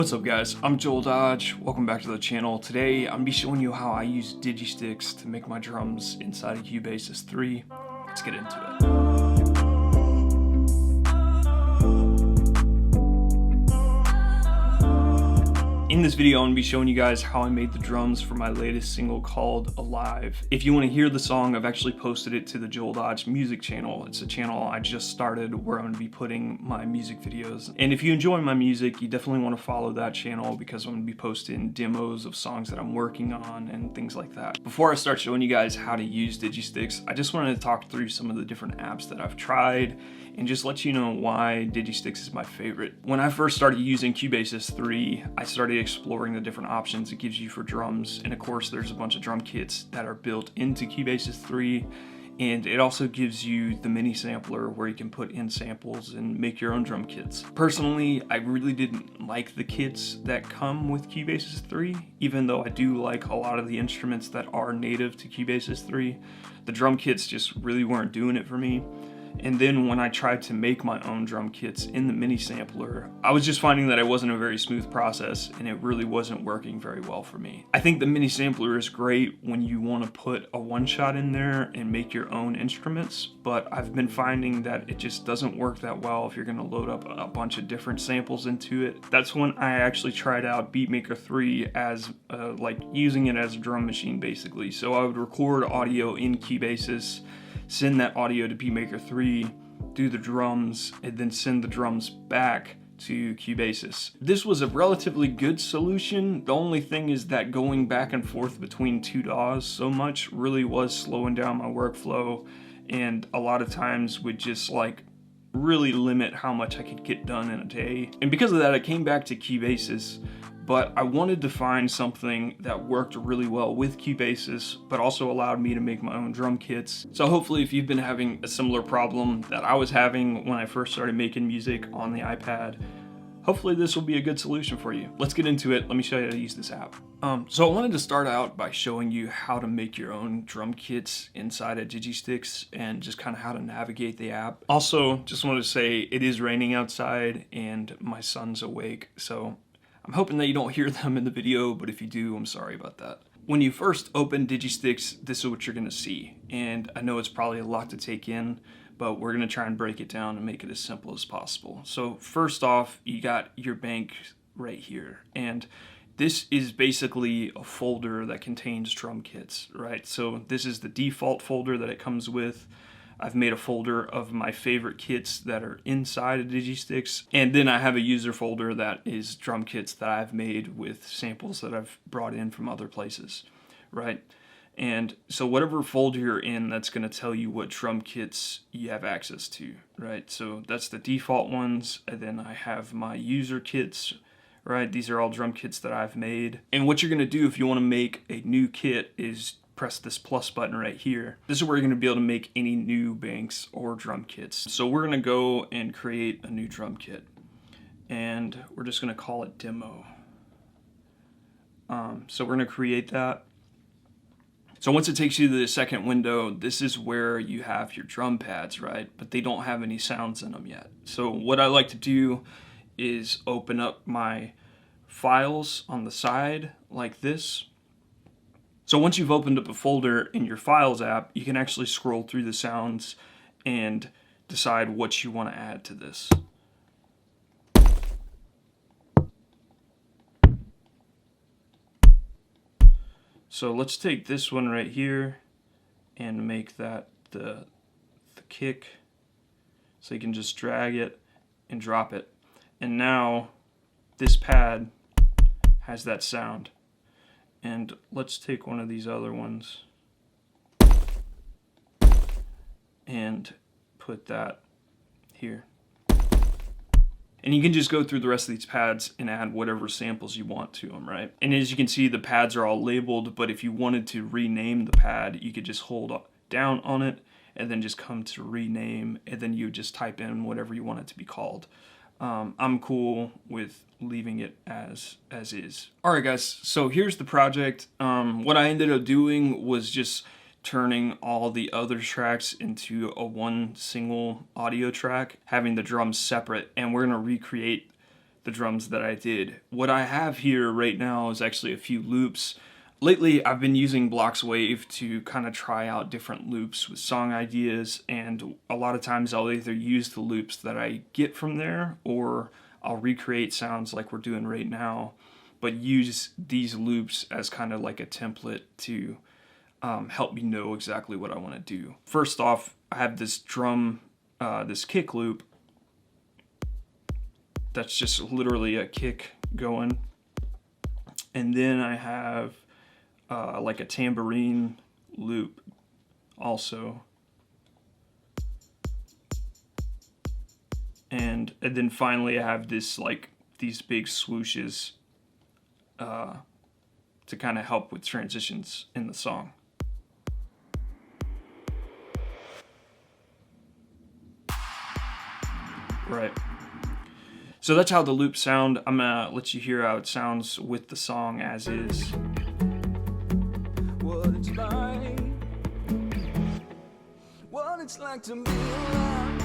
What's up guys, I'm Joel Dodge, welcome back to the channel. Today I'm going to be showing you how I use Digisticks to make my drums inside of Cubasis 3. Let's get into it. In this video, I'm going to be showing you guys how I made the drums for my latest single called Alive. If you want to hear the song, I've actually posted it to the Joel Dodge music channel. It's a channel I just started where I'm going to be putting my music videos. And if you enjoy my music, you definitely want to follow that channel because I'm going to be posting demos of songs that I'm working on and things like that. Before I start showing you guys how to use Digisticks, I just wanted to talk through some of the different apps that I've tried and just let you know why Digisticks is my favorite. When I first started using Cubasis 3, I started exploring the different options it gives you for drums, and of course there's a bunch of drum kits that are built into Cubasis 3, and it also gives you the mini sampler where you can put in samples and make your own drum kits. Personally, I really didn't like the kits that come with Cubasis 3, even though I do like a lot of the instruments that are native to Cubasis 3. The drum kits just really weren't doing it for me. And then when I tried to make my own drum kits in the mini sampler, I was just finding that it wasn't a very smooth process and it really wasn't working very well for me. I think the mini sampler is great when you want to put a one-shot in there and make your own instruments, but I've been finding that it just doesn't work that well if you're going to load up a bunch of different samples into it. That's when I actually tried out Beatmaker 3 as like using it as a drum machine basically. So I would record audio in Cubasis, send that audio to Beatmaker 3, do the drums, and then send the drums back to Cubasis. This was a relatively good solution. The only thing is that going back and forth between two DAWs so much really was slowing down my workflow, and a lot of times would just like really limit how much I could get done in a day. And because of that, I came back to Cubasis, but I wanted to find something that worked really well with Cubasis, but also allowed me to make my own drum kits. So hopefully if you've been having a similar problem that I was having when I first started making music on the iPad, hopefully this will be a good solution for you. Let's get into it. Let me show you how to use this app. So I wanted to start out by showing you how to make your own drum kits inside of Digisticks and just kind of how to navigate the app. Also, just wanted to say it is raining outside and my son's awake, so I'm hoping that you don't hear them in the video, but if you do, I'm sorry about that. When you first open Digisticks, this is what you're gonna see. And I know it's probably a lot to take in, but we're gonna try and break it down and make it as simple as possible. So first off, you got your bank right here. And this is basically a folder that contains drum kits, right? So this is the default folder that it comes with. I've made a folder of my favorite kits that are inside of Digisticks, and then I have a user folder that is drum kits that I've made with samples that I've brought in from other places, right? And so whatever folder you're in, that's going to tell you what drum kits you have access to, right? So that's the default ones, and then I have my user kits, right? These are all drum kits that I've made. And what you're going to do if you want to make a new kit is press this plus button right here. This is where you're going to be able to make any new banks or drum kits. So we're going to go and create a new drum kit, and we're just going to call it demo. So we're going to create that. So once it takes you to the second window, this is where you have your drum pads, right? But they don't have any sounds in them yet. So what I like to do is open up my files on the side like this. So once you've opened up a folder in your Files app, you can actually scroll through the sounds and decide what you want to add to this. So let's take this one right here and make that the kick. So you can just drag it and drop it. And now this pad has that sound. And let's take one of these other ones and put that here. And you can just go through the rest of these pads and add whatever samples you want to them, right? And as you can see, the pads are all labeled, but if you wanted to rename the pad, you could just hold down on it and then just come to rename, and then you just type in whatever you want it to be called. I'm cool with leaving it as is. Alright guys, so here's the project. What I ended up doing was just turning all the other tracks into one single audio track, having the drums separate, and we're going to recreate the drums that I did. What I have here right now is actually a few loops. Lately, I've been using Block's Wave to kind of try out different loops with song ideas, and a lot of times I'll either use the loops that I get from there, or I'll recreate sounds like we're doing right now, but use these loops as kind of like a template to help me know exactly what I want to do. First off, I have this this kick loop that's just literally a kick going, and then I have like a tambourine loop also, and then finally I have this these big swooshes to kind of help with transitions in the song. Right. So that's how the loops sound. I'm gonna let you hear how it sounds with the song as is. What it's like to be alive.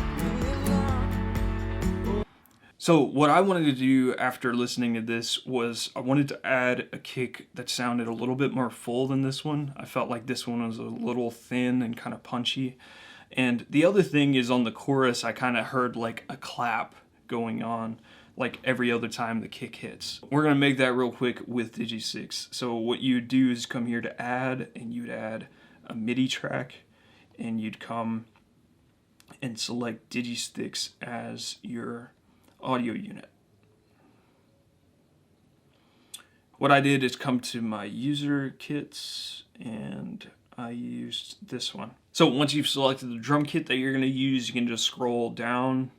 So what I wanted to do after listening to this was I wanted to add a kick that sounded a little bit more full than this one. I felt like this one was a little thin and kind of punchy. And the other thing is, on the chorus, I kind of heard like a clap going on like every other time the kick hits. We're gonna make that real quick with Digisticks. So what you'd do is come here to add, and you'd add a MIDI track, and you'd come and select Digisticks as your audio unit. What I did is come to my user kits, and I used this one. So once you've selected the drum kit that you're going to use, you can just scroll down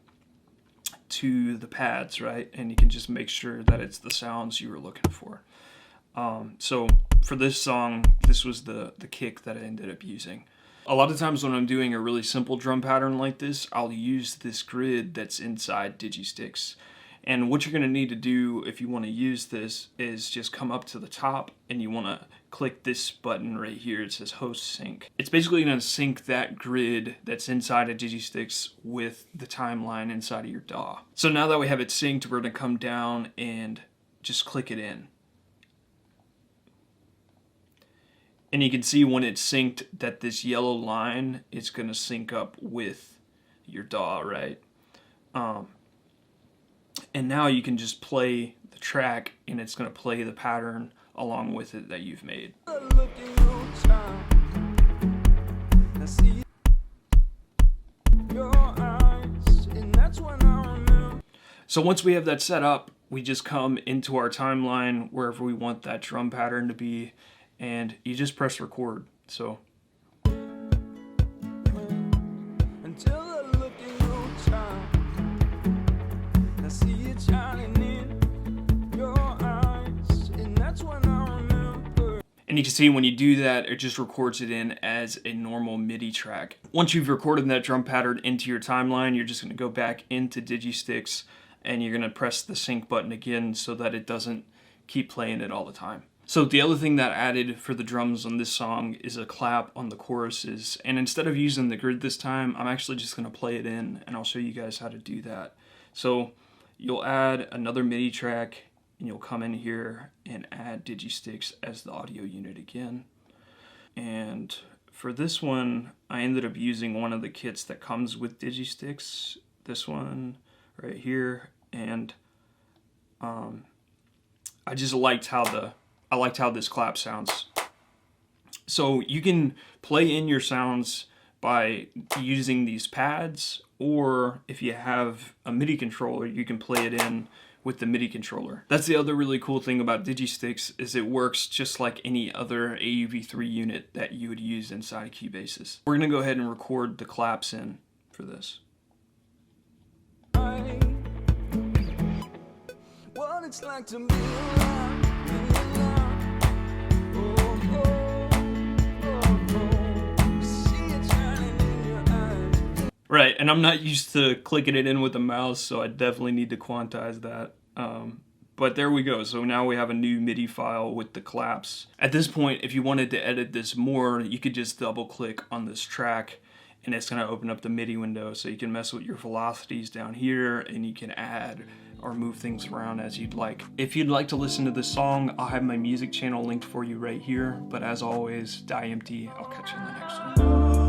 to the pads, right? And you can just make sure that it's the sounds you were looking for. So for this song, this was the kick that I ended up using. A lot of times when I'm doing a really simple drum pattern like this, I'll use this grid that's inside Digisticks. And what you're going to need to do if you want to use this is just come up to the top, and you want to click this button right here. It says host sync. It's basically going to sync that grid that's inside of Digisticks with the timeline inside of your DAW. So now that we have it synced, we're going to come down and just click it in. And you can see when it's synced that this yellow line is going to sync up with your DAW, right? And now you can just play the track, and it's going to play the pattern along with it that you've made. So once we have that set up, we just come into our timeline wherever we want that drum pattern to be, and you just press record. So and you can see when you do that, it just records it in as a normal MIDI track. Once you've recorded that drum pattern into your timeline, you're just going to go back into Digisticks, and you're going to press the sync button again so that it doesn't keep playing it all the time. So the other thing that added for the drums on this song is a clap on the choruses. And instead of using the grid this time, I'm actually just going to play it in, and I'll show you guys how to do that. So you'll add another MIDI track, and you'll come in here and add Digisticks as the audio unit again. And for this one, I ended up using one of the kits that comes with Digisticks, this one right here, and I just liked how this clap sounds. So you can play in your sounds by using these pads, or if you have a MIDI controller, you can play it in with the MIDI controller. That's the other really cool thing about Digisticks, is it works just like any other AUV3 unit that you would use inside Cubasis. We're gonna go ahead and record the claps in for this. What it's like to be alive, be alive. Oh, see it shining in your eyes. Right, and I'm not used to clicking it in with the mouse, so I definitely need to quantize that. But there we go. So now we have a new MIDI file with the claps. At this point, if you wanted to edit this more, you could just double click on this track, and it's going to open up the MIDI window so you can mess with your velocities down here, and you can add or move things around as you'd like. If you'd like to listen to this song, I'll have my music channel linked for you right here. But as always, die empty. I'll catch you in the next one.